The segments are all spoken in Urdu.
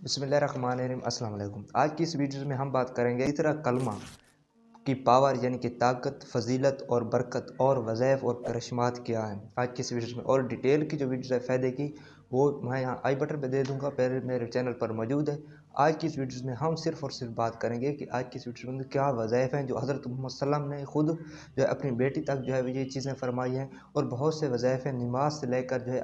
بسم اللہ الرحمن الرحیم۔ السلام علیکم۔ آج کی اس ویڈیو میں ہم بات کریں گے تیسرا کلمہ کی پاور یعنی کہ طاقت، فضیلت اور برکت اور وظائف اور کرشمات کیا ہیں آج کی اس ویڈیو میں، اور ڈیٹیل کی جو ویڈیو ہے فائدے کی وہ میں یہاں آئی بٹن پہ دے دوں گا، پہلے میرے چینل پر موجود ہے۔ آج کی اس ویڈیو میں ہم صرف اور صرف بات کریں گے کہ آج کی اس ویڈیو میں کیا وظائف ہیں جو حضرت محمد صلی اللہ علیہ وسلم نے خود جو ہے اپنی بیٹی تک جو ہے یہ چیزیں فرمائی ہیں، اور بہت سے وظائف ہیں نماز سے لے کر جو ہے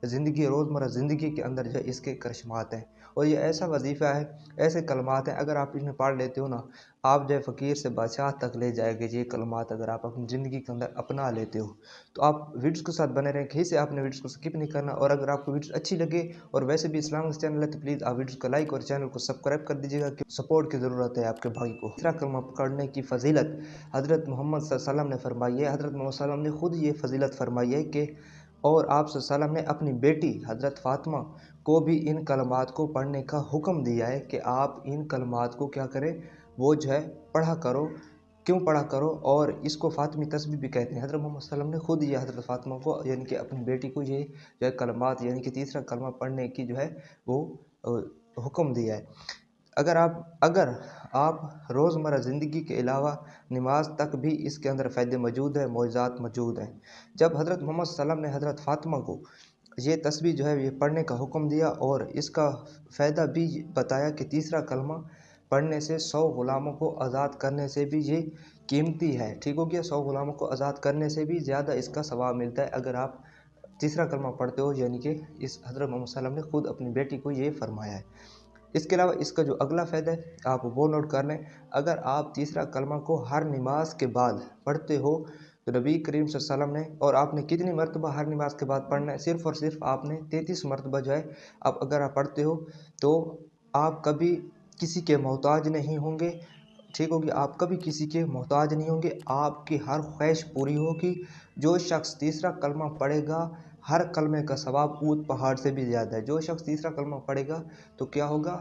زندگی روزمرہ زندگی کے اندر جو ہے اس کے کرشمات ہیں۔ اور یہ ایسا وظیفہ ہے، ایسے کلمات ہیں، اگر آپ انہیں پڑھ لیتے ہو نا، آپ جو ہے فقیر سے بادشاہ تک لے جائے گے۔ یہ کلمات اگر آپ اپنی زندگی کے اندر اپنا لیتے ہو تو آپ ویڈیوز کے ساتھ بنے رہیں، کہیں سے آپ نے ویڈیوز کو سکپ نہیں کرنا۔ اور اگر آپ کو ویڈیوز اچھی لگے اور ویسے بھی اسلام کا چینل ہے تو پلیز آپ ویڈیوز کو لائک اور چینل کو سبسکرائب کر دیجیے گا، کہ سپورٹ کی ضرورت ہے آپ کے بھائی کو۔ تیسرا کلمہ پکڑنے کی فضیلت حضرت محمد صلی اللہ علیہ وسلم نے فرمائی ہے، حضرت محمد صلی اللہ علیہ وسلم نے خود یہ فضیلت فرمائی ہے کہ، اور آپ صلی اللہ علیہ وسلم نے اپنی بیٹی حضرت فاطمہ کو بھی ان کلمات کو پڑھنے کا حکم دیا ہے کہ آپ ان کلمات کو کیا کریں، وہ جو ہے پڑھا کرو۔ کیوں پڑھا کرو؟ اور اس کو فاطمی تسبیح بھی کہتے ہیں۔ حضرت محمد صلی اللہ علیہ وسلم نے خود یہ حضرت فاطمہ کو یعنی کہ اپنی بیٹی کو یہ جو ہے کلمات یعنی کہ تیسرا کلمہ پڑھنے کی جو ہے وہ حکم دیا ہے۔ اگر آپ روزمرہ زندگی کے علاوہ نماز تک بھی اس کے اندر فائدے موجود ہیں، معجزات موجود ہیں۔ جب حضرت محمد صلی اللہ علیہ وسلم نے حضرت فاطمہ کو یہ تسبیح جو ہے یہ پڑھنے کا حکم دیا، اور اس کا فائدہ بھی بتایا کہ تیسرا کلمہ پڑھنے سے 100 غلاموں کو آزاد کرنے سے بھی یہ قیمتی ہے۔ ٹھیک ہو گیا؟ 100 غلاموں کو آزاد کرنے سے بھی زیادہ اس کا ثواب ملتا ہے اگر آپ تیسرا کلمہ پڑھتے ہو، یعنی کہ اس حضرت محمد صلی اللہ علیہ وسلم نے خود اپنی بیٹی کو یہ فرمایا ہے۔ اس کے علاوہ اس کا جو اگلا فائدہ ہے آپ وہ نوٹ کر لیں۔ اگر آپ تیسرا کلمہ کو ہر نماز کے بعد پڑھتے ہو تو نبی کریم صلی اللہ علیہ وسلم نے، اور آپ نے کتنی مرتبہ ہر نماز کے بعد پڑھنا ہے؟ صرف اور صرف آپ نے 33 مرتبہ جو ہے اگر آپ پڑھتے ہو تو آپ کبھی کسی کے محتاج نہیں ہوں گے۔ ٹھیک ہوگی؟ آپ کبھی کسی کے محتاج نہیں ہوں گے، آپ کی ہر خواہش پوری ہوگی۔ جو شخص تیسرا کلمہ پڑھے گا، ہر کلمے کا ثواب اونٹ پہاڑ سے بھی زیادہ ہے۔ جو شخص تیسرا کلمہ پڑھے گا تو کیا ہوگا؟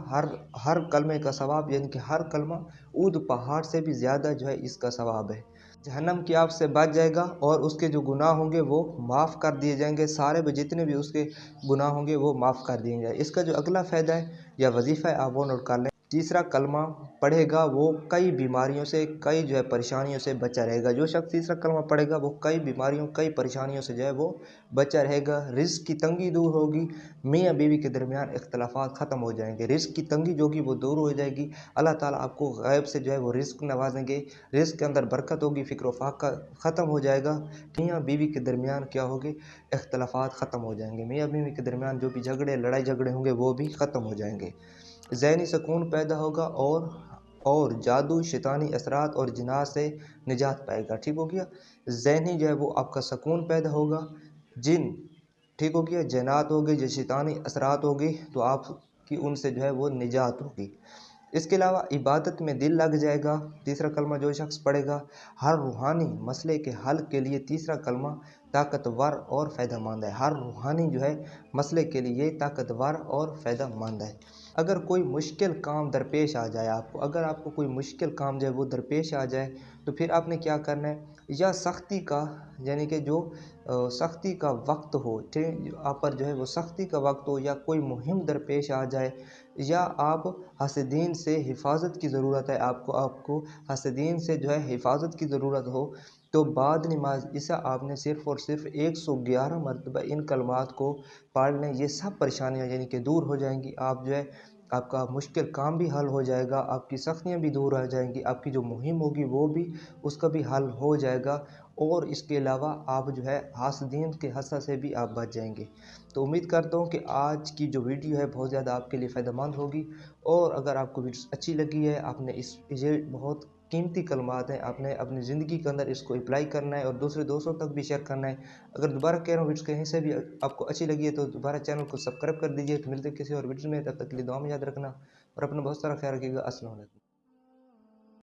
ہر کلمے کا ثواب یعنی کہ ہر کلمہ اونٹ پہاڑ سے بھی زیادہ جو ہے اس کا ثواب ہے۔ جہنم کی آگ سے بچ جائے گا، اور اس کے جو گناہ ہوں گے وہ معاف کر دیے جائیں گے۔ سارے جتنے بھی اس کے گناہ ہوں گے وہ معاف کر دیے جائیں گے۔ اس کا جو اگلا فائدہ ہے یا وظیفہ ہے آپ وہ نوٹ کر لیں۔ تیسرا کلمہ پڑھے گا وہ کئی بیماریوں سے، کئی جو ہے پریشانیوں سے بچا رہے گا۔ جو شخص تیسرا کلمہ پڑھے گا وہ کئی بیماریوں، کئی پریشانیوں سے جو ہے وہ بچا رہے گا۔ رزق کی تنگی دور ہوگی، میاں بیوی کے درمیان اختلافات ختم ہو جائیں گے۔ رزق کی تنگی جو کہ وہ دور ہو جائے گی۔ اللہ تعالیٰ آپ کو غیب سے جو ہے وہ رزق نوازیں گے، رزق کے اندر برکت ہوگی، فکر و فاقہ ختم ہو جائے گا۔ میاں بیوی کے درمیان کیا ہوگی؟ اختلافات ختم ہو جائیں گے۔ میاں بیوی کے درمیان جو بھی لڑائی جھگڑے ہوں گے وہ بھی ختم ہو جائیں گے۔ ذہنی سکون پیدا ہوگا، اور جادو، شیطانی اثرات اور جنات سے نجات پائے گا۔ ٹھیک ہو گیا؟ ذہنی جو ہے وہ آپ کا سکون پیدا ہوگا، جن ٹھیک ہو گیا، جنات ہوگی، جو شیطانی اثرات ہوگی تو آپ کی ان سے جو ہے وہ نجات ہوگی۔ اس کے علاوہ عبادت میں دل لگ جائے گا۔ تیسرا کلمہ جو شخص پڑھے گا، ہر روحانی مسئلے کے حل کے لیے تیسرا کلمہ طاقتور اور فائدہ مند ہے۔ ہر روحانی جو ہے مسئلے کے لیے یہ طاقتور اور فائدہ مند ہے۔ اگر کوئی مشکل کام درپیش آ جائے آپ کو، اگر آپ کو کوئی مشکل کام جو ہے وہ درپیش آ جائے تو پھر آپ نے کیا کرنا ہے؟ یا سختی کا یعنی کہ جو سختی کا وقت ہو، آپ پر جو ہے وہ سختی کا وقت ہو، یا کوئی مہم درپیش آ جائے، یا آپ حاسدین سے حفاظت کی ضرورت ہے، آپ کو حاسدین سے جو ہے حفاظت کی ضرورت ہو، تو بعد نماز عشاء آپ نے صرف اور صرف 111 مرتبہ ان کلمات کو پڑھ لیں۔ یہ سب پریشانیاں یعنی کہ دور ہو جائیں گی۔ آپ جو ہے آپ کا مشکل کام بھی حل ہو جائے گا، آپ کی سختیاں بھی دور ہو جائیں گی، آپ کی جو مہم ہوگی وہ بھی اس کا بھی حل ہو جائے گا، اور اس کے علاوہ آپ جو ہے حاسدین کے حسد سے بھی آپ بچ جائیں گے۔ تو امید کرتا ہوں کہ آج کی جو ویڈیو ہے بہت زیادہ آپ کے لیے فائدہ مند ہوگی، اور اگر آپ کو ویڈیو اچھی لگی ہے، آپ نے یہ بہت قیمتی کلمات ہیں، آپ نے اپنی زندگی کے اندر اس کو اپلائی کرنا ہے اور دوسرے دوستوں تک بھی شیئر کرنا ہے۔ اگر دوبارہ کہہ رہا ہوں ویڈیو کہیں سے بھی آپ کو اچھی لگی ہے تو دوبارہ چینل کو سبسکرائب کر دیجیے۔ تو ملتے ہیں کسی اور ویڈیو میں، تب تک کے لیے دعا میں یاد رکھنا اور اپنا بہت سارا خیال رکھیے گا۔ السلام علیکم۔